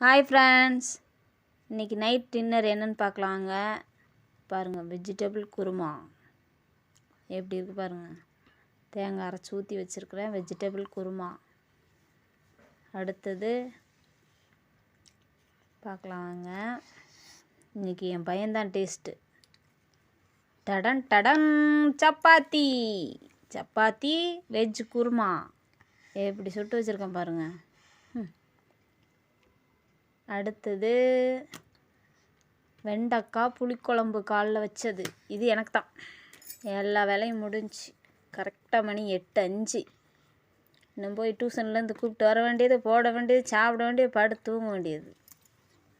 Hi friends, இன்றைக்கி night dinner என்னென்னு பார்க்கலாங்க. பாருங்கள், வெஜிடபிள் குருமா எப்படி இருக்குது பாருங்கள். தேங்காய் அரைச்சி ஊற்றி வச்சுருக்கிறேன் வெஜிடபிள் குருமா. அடுத்தது பார்க்கலாங்க. இன்றைக்கி என் பையன்தான் டேஸ்ட்டு. டடன் டடன் சப்பாத்தி சப்பாத்தி வெஜ் குருமா எப்படி சுட்டு வச்சுருக்கேன் பாருங்கள். அடுத்தது வெண்டைக்காய் புளிக்குழம்பு காலைல வச்சது. இது எனக்கு தான். எல்லா வேலையும் முடிஞ்சு கரெக்டாக மணி 8:05. இன்னும் போய் டியூஷன்லேருந்து கூப்பிட்டு வர வேண்டியது, போட வேண்டியது, சாப்பிட வேண்டியது, படுத்து தூங்க வேண்டியது.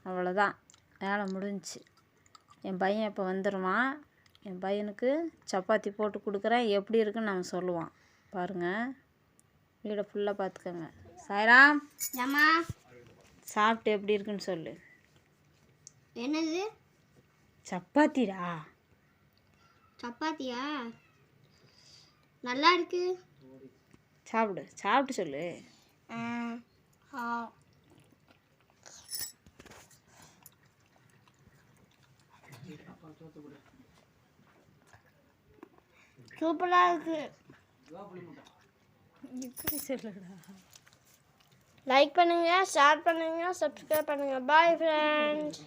அவ்வளோதான், வேலை முடிஞ்சு. என் பையன் இப்போ வந்துடுவான். என் பையனுக்கு சப்பாத்தி போட்டு கொடுக்குறேன். எப்படி இருக்குன்னு நம்ம சொல்லுவான். பாருங்கள், வீடை ஃபுல்லாக பார்த்துக்கோங்க. சாய்ராம், ஏம்மா சாப்பிட்டு எப்படி இருக்குன்னு சொல்லு. என்னது? சப்பாத்திடா. சப்பாத்தியா? நல்லா இருக்கு. சாப்பிட்டு சொல்லு. சூப்பரா இருக்கு. இப்படி சொல்லுடா. லைக் பண்ணுங்க, ஷேர் பண்ணுங்க, சப்ஸ்கிரைப் பண்ணுங்க. Bye friends.